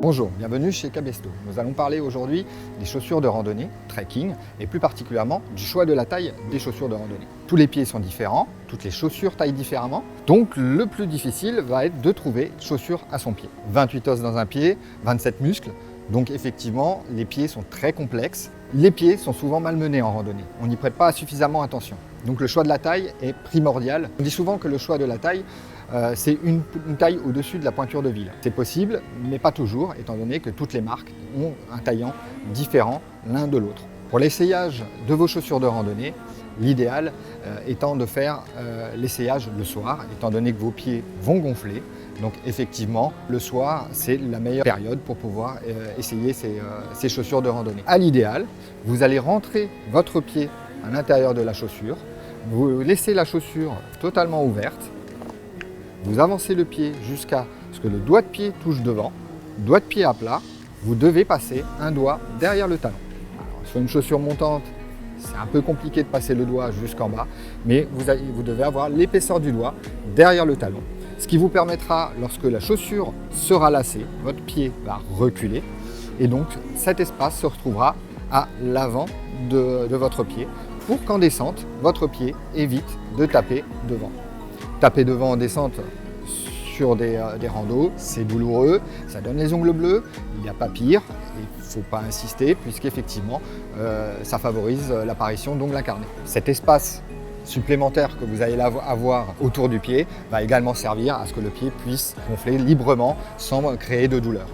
Bonjour, bienvenue chez Cabesto. Nous allons parler aujourd'hui des chaussures de randonnée, trekking, et plus particulièrement du choix de la taille des chaussures de randonnée. Tous les pieds sont différents, toutes les chaussures taillent différemment, donc le plus difficile va être de trouver chaussures à son pied. 28 os dans un pied, 27 muscles, donc effectivement les pieds sont très complexes. Les pieds sont souvent malmenés en randonnée, on n'y prête pas suffisamment attention. Donc le choix de la taille est primordial. On dit souvent que le choix de la taille, c'est une taille au-dessus de la pointure de ville. C'est possible, mais pas toujours, étant donné que toutes les marques ont un taillant différent l'un de l'autre. Pour l'essayage de vos chaussures de randonnée, l'idéal étant de faire l'essayage le soir, étant donné que vos pieds vont gonfler. Donc effectivement, le soir, c'est la meilleure période pour pouvoir essayer ces chaussures de randonnée. À l'idéal, vous allez rentrer votre pied à l'intérieur de la chaussure, vous laissez la chaussure totalement ouverte, vous avancez le pied jusqu'à ce que le doigt de pied touche devant, doigt de pied à plat, vous devez passer un doigt derrière le talon. Alors, sur une chaussure montante, c'est un peu compliqué de passer le doigt jusqu'en bas, mais vous devez avoir l'épaisseur du doigt derrière le talon. Ce qui vous permettra, lorsque la chaussure sera lacée, votre pied va reculer et donc cet espace se retrouvera à l'avant de votre pied pour qu'en descente, votre pied évite de taper devant. Taper devant en descente sur des randos, c'est douloureux, ça donne les ongles bleus, il n'y a pas pire, il ne faut pas insister puisqu'effectivement ça favorise l'apparition d'ongles incarnés. Cet espace supplémentaire que vous allez avoir autour du pied va également servir à ce que le pied puisse gonfler librement sans créer de douleur.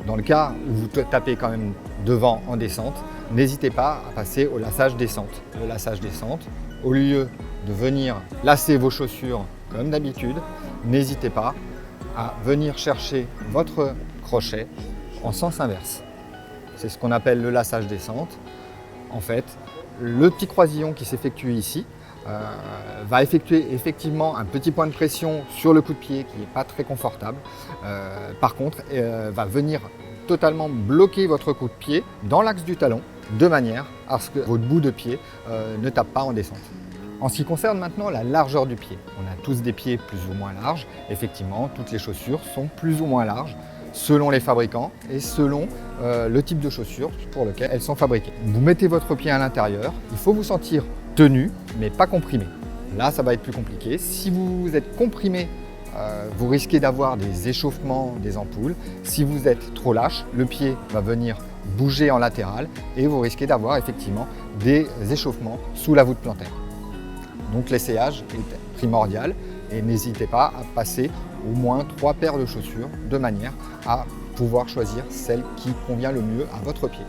Dans le cas où vous tapez quand même devant en descente, n'hésitez pas à passer au laçage descente. Le laçage descente, au lieu de venir lasser vos chaussures comme d'habitude, n'hésitez pas à venir chercher votre crochet en sens inverse. C'est ce qu'on appelle le laçage descente. En fait, le petit croisillon qui s'effectue ici va effectuer effectivement un petit point de pression sur le coup de pied qui n'est pas très confortable. Par contre, va venir totalement bloquer votre coup de pied dans l'axe du talon de manière à ce que votre bout de pied ne tape pas en descente. En ce qui concerne maintenant la largeur du pied, on a tous des pieds plus ou moins larges. Effectivement, toutes les chaussures sont plus ou moins larges selon les fabricants et selon le type de chaussures pour lequel elles sont fabriquées. Vous mettez votre pied à l'intérieur, il faut vous sentir tenu mais pas comprimé. Là, ça va être plus compliqué. Si vous êtes comprimé, vous risquez d'avoir des échauffements des ampoules. Si vous êtes trop lâche, le pied va venir bouger en latéral et vous risquez d'avoir effectivement des échauffements sous la voûte plantaire. Donc l'essayage est primordial et n'hésitez pas à passer au moins 3 paires de chaussures de manière à pouvoir choisir celle qui convient le mieux à votre pied.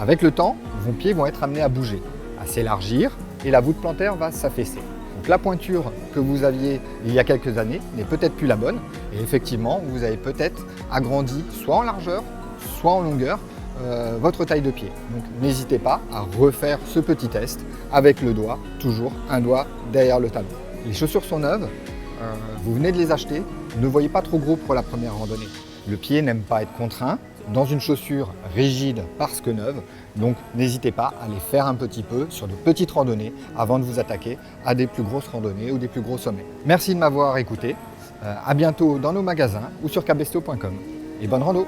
Avec le temps, vos pieds vont être amenés à bouger, à s'élargir et la voûte plantaire va s'affaisser. Donc la pointure que vous aviez il y a quelques années n'est peut-être plus la bonne et effectivement vous avez peut-être agrandi soit en largeur, soit en longueur votre taille de pied. Donc n'hésitez pas à refaire ce petit test avec le doigt, toujours un doigt derrière le talon. Les chaussures sont neuves, vous venez de les acheter, ne voyez pas trop gros pour la première randonnée. Le pied n'aime pas être contraint dans une chaussure rigide parce que neuve, donc n'hésitez pas à les faire un petit peu sur de petites randonnées avant de vous attaquer à des plus grosses randonnées ou des plus gros sommets. Merci de m'avoir écouté, à bientôt dans nos magasins ou sur cabesto.com et bonne rando!